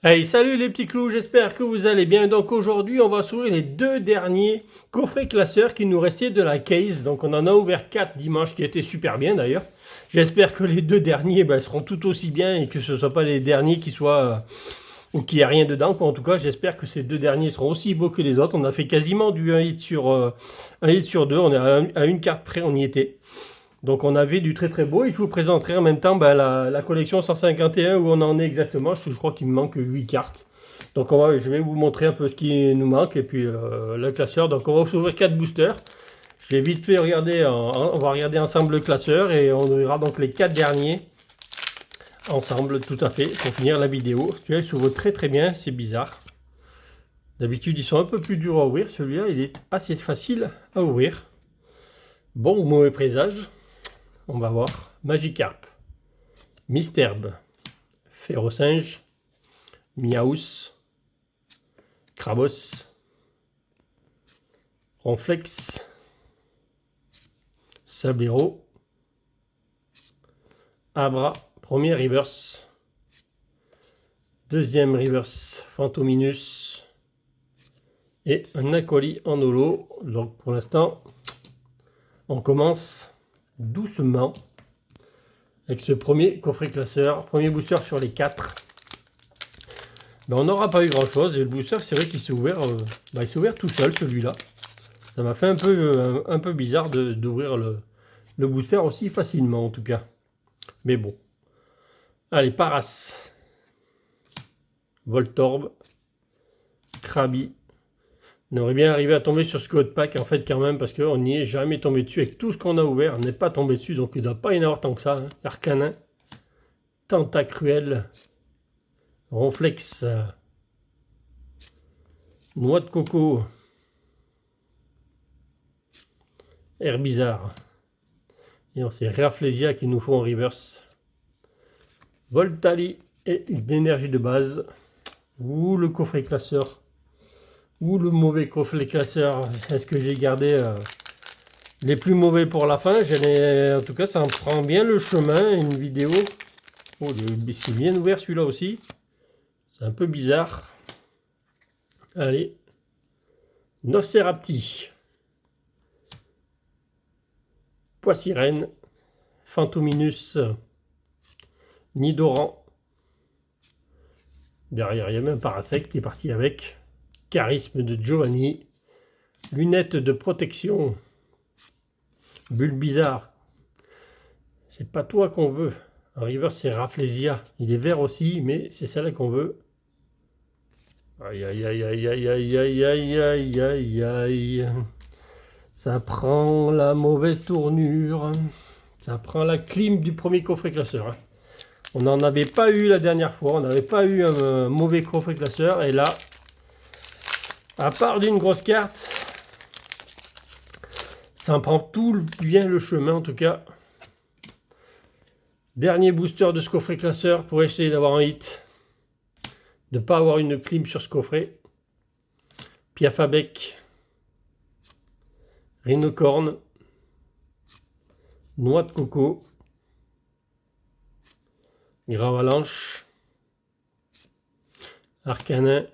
Hey, salut les petits clous, j'espère que vous allez bien. Donc aujourd'hui, on va s'ouvrir les deux derniers coffrets classeurs qui nous restaient de la case. Donc on en a ouvert 4 dimanche qui étaient super bien d'ailleurs. J'espère que les deux derniers seront tout aussi bien et que ce ne soient pas les derniers qui soient ou qu'il n'y a rien dedans. En tout cas, j'espère que ces deux derniers seront aussi beaux que les autres. On a fait quasiment du 1 hit sur 2. On est à une carte près, on y était. Donc on avait du très très beau et je vous présenterai en même temps la collection 151 où on en est exactement. Je crois qu'il me manque 8 cartes. Donc je vais vous montrer un peu ce qui nous manque et puis le classeur. Donc on va s'ouvrir 4 boosters. Je vais vite fait regarder, on va regarder ensemble le classeur et on ouvrira donc les 4 derniers ensemble tout à fait pour finir la vidéo. Celui-là il s'ouvre très très bien, c'est bizarre. D'habitude ils sont un peu plus durs à ouvrir. Celui-là il est assez facile à ouvrir. Bon ou mauvais présage. On va voir Magikarp, Misterbe, Ferrosinge, Miaus, Krabos, Ronflex, Sablero, Abra, premier reverse, deuxième reverse, Phantominus et un acolyte en holo. Donc pour l'instant, on commence doucement avec ce premier coffret classeur, premier booster sur les 4. On n'aura pas eu grand chose et le booster c'est vrai qu'il s'est ouvert, il s'est ouvert tout seul celui-là. Ça m'a fait un peu bizarre d'ouvrir le booster aussi facilement en tout cas. Mais bon. Allez, Paras, Voltorb, Krabi. On aurait bien arrivé à tomber sur ce code pack en fait quand même parce qu'on n'y est jamais tombé dessus. Avec tout ce qu'on a ouvert, on n'est pas tombé dessus donc il ne doit pas y en avoir tant que ça. Hein. Arcanin, Tentacruel, Ronflex, Noix de coco, Herbizarre. Et on sait Rafflesia qui nous faut en reverse. Voltali et une énergie de base. Ou le coffret classeur. Ou le mauvais coffret classeur. Est-ce que j'ai gardé les plus mauvais pour la fin? En tout cas, ça en prend bien le chemin. Une vidéo. Oh, c'est bien ouvert celui-là aussi. C'est un peu bizarre. Allez. Nosferapti. Poissirène. Phantominus. Nidoran. Derrière, il y a même Parasect qui est parti avec. Charisme de Giovanni. Lunettes de protection. Bulbizarre. C'est pas toi qu'on veut. En reverse, c'est Rafflesia. Il est vert aussi, mais c'est celle-là qu'on veut. Aïe, aïe, aïe, aïe, aïe, aïe, aïe, aïe, aïe, aïe, aïe. Ça prend la mauvaise tournure. Ça prend la clim du premier coffret classeur. Hein. On n'en avait pas eu la dernière fois. On n'avait pas eu un mauvais coffret classeur. Et là, à part d'une grosse carte, ça en prend tout bien le chemin en tout cas. Dernier booster de ce coffret classeur pour essayer d'avoir un hit. De ne pas avoir une clim sur ce coffret. Piafabec. Rhinocorne. Noix de coco. Gravalanche. Arcanin.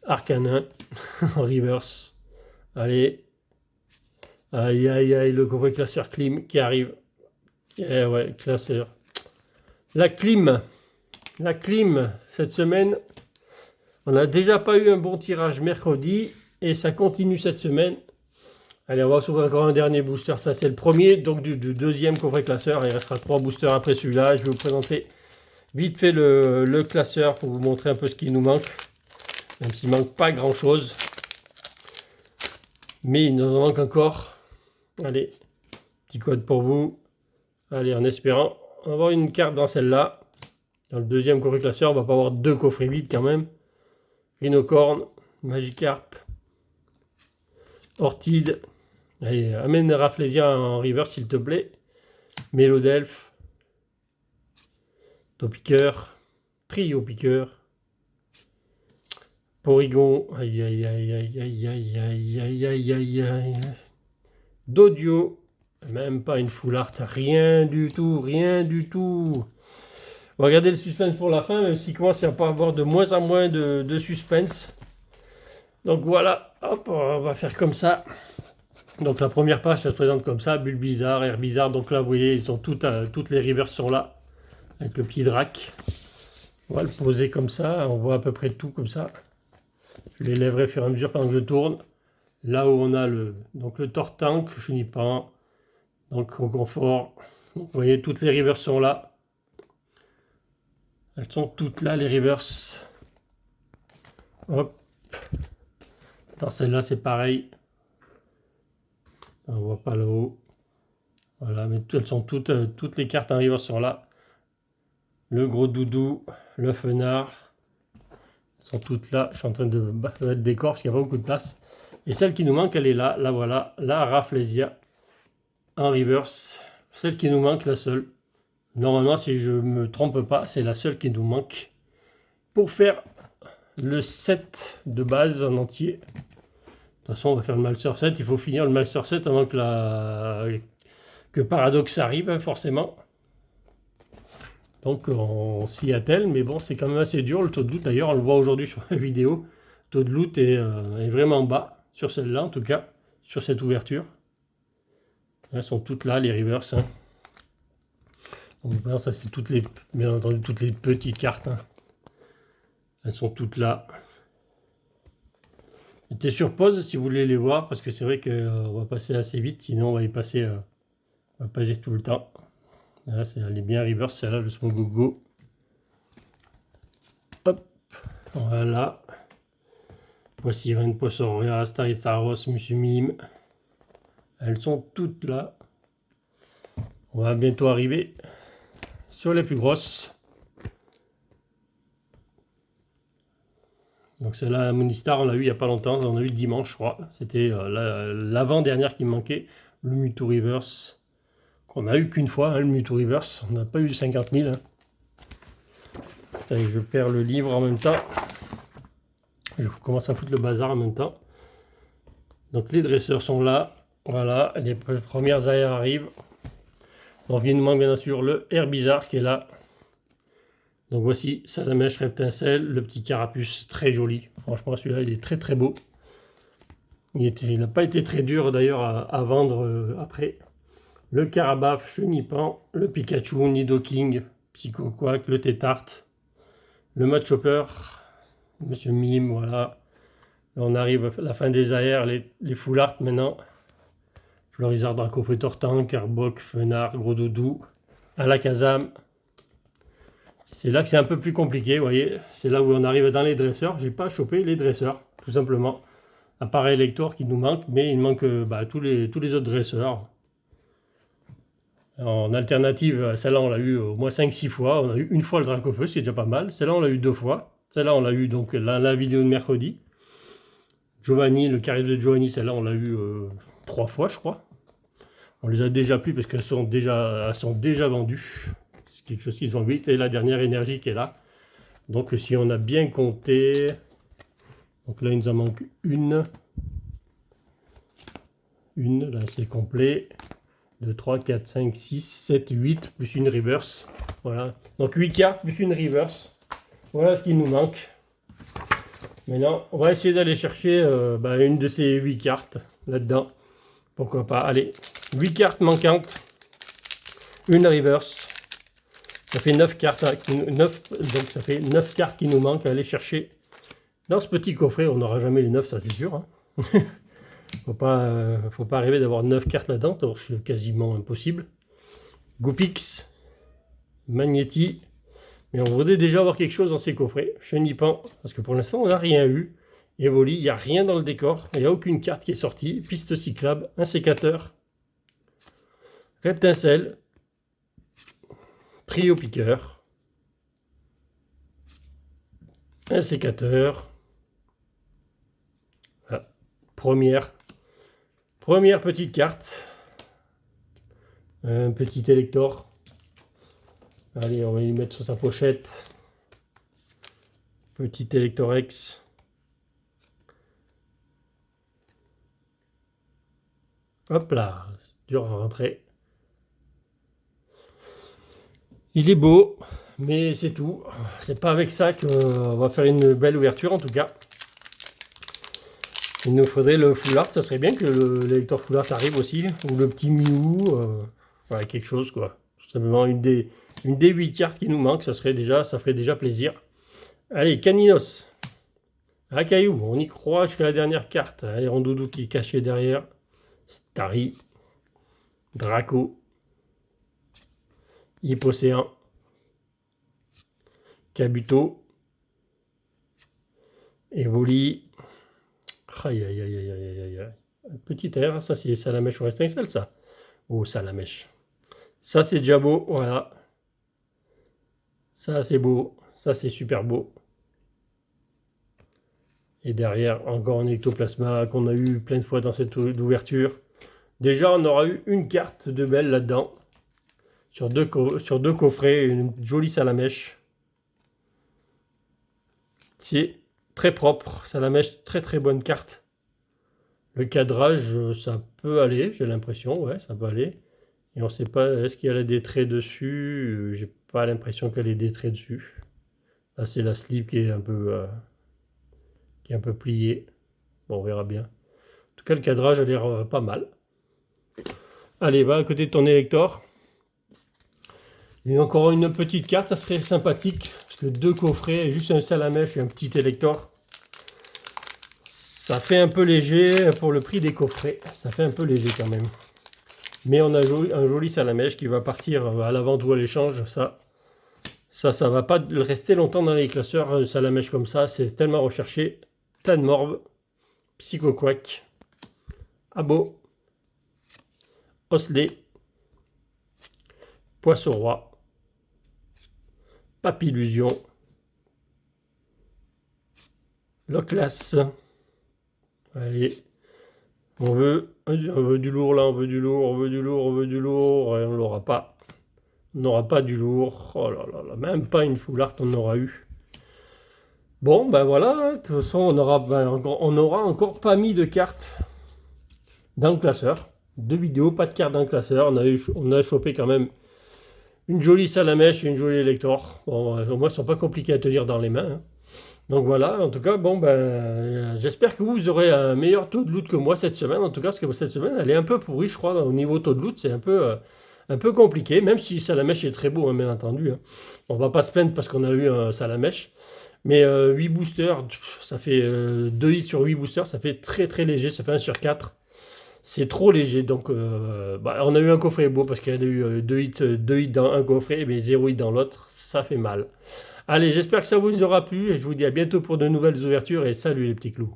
Arcanin. En reverse. Allez. Aïe aïe aïe, le coffret classeur clim qui arrive. Eh ouais, classeur. La clim cette semaine. On n'a déjà pas eu un bon tirage mercredi et ça continue cette semaine. Allez, on va s'ouvrir encore un dernier booster. Ça, c'est le premier donc du deuxième coffret classeur. Il restera 3 boosters après celui-là. Je vais vous présenter vite fait le classeur pour vous montrer un peu ce qui nous manque. Même s'il ne manque pas grand-chose. Mais il nous en manque encore. Allez, petit code pour vous. Allez, en espérant avoir une carte dans celle-là. Dans le deuxième coffret classeur, on va pas avoir 2 coffrets vides quand même. Rhinocorne, Magikarp, Ortide. Allez, amène Rafflesia en reverse s'il te plaît. Mélodelph, Topiqueur, Trio Piqueur, Porygon, aïe aïe aïe aïe aïe aïe aïe aïe aïe aïe aïe. Dodio, même pas une full art, rien du tout, rien du tout. On va garder le suspense pour la fin, même s'il commence à pas avoir de moins en moins de suspense. Donc voilà, hop, on va faire comme ça. Donc la première page, ça se présente comme ça, bulle bizarre, air bizarre. Donc là, vous voyez, ils sont toutes les reverse sont là, avec le petit drac. On va le poser comme ça, on voit à peu près tout comme ça. Je les lèverai au fur et à mesure pendant que je tourne. Là où on a le Tortank, le Chenipan, donc au confort. Donc, vous voyez, toutes les reverse sont là. Elles sont toutes là, les reverse. Hop. Dans celle-là, c'est pareil. On voit pas le haut. Voilà, mais elles sont toutes les cartes en reverse sont là. Le gros doudou, le fenard. Elles sont toutes là. Je suis en train de mettre le décor parce qu'il n'y a pas beaucoup de place. Et celle qui nous manque, elle est là. Là, voilà. La Rafflesia en reverse. Celle qui nous manque, la seule. Normalement, si je ne me trompe pas, c'est la seule qui nous manque pour faire le set de base en entier. De toute façon, on va faire le Master 7. Il faut finir le Master 7 avant que Paradox arrive, hein, forcément. Donc, on s'y attelle. Mais bon, c'est quand même assez dur. Le taux de loot, d'ailleurs, on le voit aujourd'hui sur la vidéo. Le taux de loot est vraiment bas, sur celle-là, en tout cas, sur cette ouverture. Elles sont toutes là, les reverse. Hein. Donc, ça, c'est bien entendu, toutes les petites cartes. Hein. Elles sont toutes là. Mettez sur pause si vous voulez les voir, parce que c'est vrai qu'on va passer assez vite, sinon on va y passer, tout le temps. Là, elle est bien reverse, celle-là, le Smogogo. Hop, voilà. Voici Ren, Possoria, Staristaros, Musumim. Elles sont toutes là. On va bientôt arriver sur les plus grosses. Donc celle-là, la Monistar, on l'a eu il n'y a pas longtemps, on l'a eu dimanche, je crois. C'était l'avant-dernière qui me manquait, le Mewtwo Reverse, qu'on a eu qu'une fois, hein, le Mewtwo Reverse. On n'a pas eu 50 000. Hein. Attends, je perds le livre en même temps. Je commence à foutre le bazar en même temps. Donc les dresseurs sont là. Voilà, les premières aires arrivent. Donc il nous manque bien sûr le Herbizarre qui est là. Donc voici Salamèche Reptincelle, le petit carapuce très joli. Franchement celui-là il est très très beau. Il n'a pas été très dur d'ailleurs à vendre après. Le Carabaf, Chenipan, le Pikachu, Nidoking, Psycho Quack, le Tétart, le Mudchopper, Monsieur Mime, voilà. Là, on arrive à la fin des AR, les Full Art maintenant. Florizard, Dracofeu, Tortank, Carbok, Fenard, Gros Doudou, Alakazam. C'est là que c'est un peu plus compliqué, vous voyez. C'est là où on arrive dans les dresseurs. J'ai pas chopé les dresseurs, tout simplement. Appareil lecteur qui nous manque, mais il manque tous les autres dresseurs. En alternative, celle-là on l'a eu au moins 5-6 fois. On a eu une fois le Dracofeu, c'est déjà pas mal. Celle-là on l'a eu 2 fois. Celle-là on l'a eu donc la vidéo de mercredi. Giovanni, le carré de Giovanni, celle-là on l'a eu 3 fois je crois. On les a déjà plus parce qu'elles sont déjà vendues. C'est quelque chose qui se vend vite. Et la dernière énergie qui est là. Donc si on a bien compté, donc là il nous en manque une. Là c'est complet. 2, 3, 4, 5, 6, 7, 8, plus une reverse. Voilà. Donc 8 cartes plus une reverse. Voilà ce qui nous manque. Maintenant, on va essayer d'aller chercher une de ces 8 cartes là-dedans. Pourquoi pas. Allez, 8 cartes manquantes. Une reverse. Ça fait 9 cartes. Donc ça fait 9 cartes qui nous manquent à aller chercher. Dans ce petit coffret, on n'aura jamais les 9, ça c'est sûr. Hein. Faut pas rêver d'avoir 9 cartes là-dedans, c'est quasiment impossible. Goopix, Magnéti, mais on voudrait déjà avoir quelque chose dans ces coffrets. Chenipan, parce que pour l'instant on n'a rien eu. Evoli, il n'y a rien dans le décor, il n'y a aucune carte qui est sortie. Piste cyclable, un sécateur, Reptincelle, Trio piqueur, un sécateur, voilà. Première petite carte, un petit élector. Allez, on va y mettre sur sa pochette. Petit électorex. Hop là, c'est dur à rentrer. Il est beau, Mais c'est tout. C'est pas avec ça qu'on va faire une belle ouverture en tout cas. Il nous faudrait le full art. Ça serait bien que le lecteur full art arrive aussi. Ou le petit Mew. Voilà, quelque chose quoi. Tout simplement une des 8 cartes qui nous manque. Ça ferait déjà plaisir. Allez, Caninos. Caillou, on y croit jusqu'à la dernière carte. Allez, Rondoudou qui est caché derrière. Starry. Draco. Hippocéan. Kabuto. Evoli. Aïe, aïe, aïe, aïe, aïe, aïe, aïe. Petit air, ça c'est Salamèche ou Restincelle, ça. Oh, Salamèche. Ça c'est déjà beau, voilà. Ça c'est beau, ça c'est super beau. Et derrière, encore un ectoplasma qu'on a eu plein de fois dans cette ouverture. Déjà, on aura eu une carte de belle là-dedans. Sur deux coffrets, une jolie Salamèche. C'est très propre, Salamèche, très très bonne carte. Le cadrage, ça peut aller, j'ai l'impression, ouais, ça peut aller. Et on ne sait pas, est-ce qu'il y a des traits dessus? J'ai pas l'impression qu'elle ait des traits dessus. Là, c'est la sleeve qui est un peu pliée. Bon, on verra bien. En tout cas, le cadrage a l'air pas mal. Allez, va à côté de ton élector. Et encore une petite carte, ça serait sympathique. Parce que 2 coffrets, juste un Salamèche et un petit élector. Ça fait un peu léger pour le prix des coffrets. Ça fait un peu léger quand même. Mais on a un joli Salamèche qui va partir à la vente ou à l'échange. Ça va pas rester longtemps dans les classeurs. Un Salamèche comme ça, c'est tellement recherché. Tanmorbe, Psychoquack, Abo, Osley, Poisson-Roi, Papillusion, Loclas. Allez, on veut du lourd là, on veut du lourd, on veut du lourd, on veut du lourd, et on l'aura pas. On n'aura pas du lourd. Oh là là là, même pas une full art on aura eu. Bon, ben voilà, hein. De toute façon, on aura encore pas mis de cartes dans le classeur. 2 vidéos, pas de cartes dans le classeur. On a chopé quand même une jolie Salamèche et une jolie Elector. Bon, au moins, ils sont pas compliqués à tenir dans les mains, hein. Donc voilà, en tout cas, bon, ben, j'espère que vous aurez un meilleur taux de loot que moi cette semaine. En tout cas, parce que cette semaine, elle est un peu pourrie, je crois, au niveau taux de loot. C'est un peu compliqué, même si Salamèche est très beau, hein, bien entendu, hein. On va pas se plaindre parce qu'on a eu un Salamèche. Mais 8 boosters, ça fait 2 hits sur 8 boosters, ça fait très très léger, ça fait 1 sur 4. C'est trop léger, donc on a eu un coffret beau parce qu'il y a eu 2 hits dans un coffret, mais 0 hit dans l'autre, ça fait mal. Allez, j'espère que ça vous aura plu et je vous dis à bientôt pour de nouvelles ouvertures et salut les petits clous.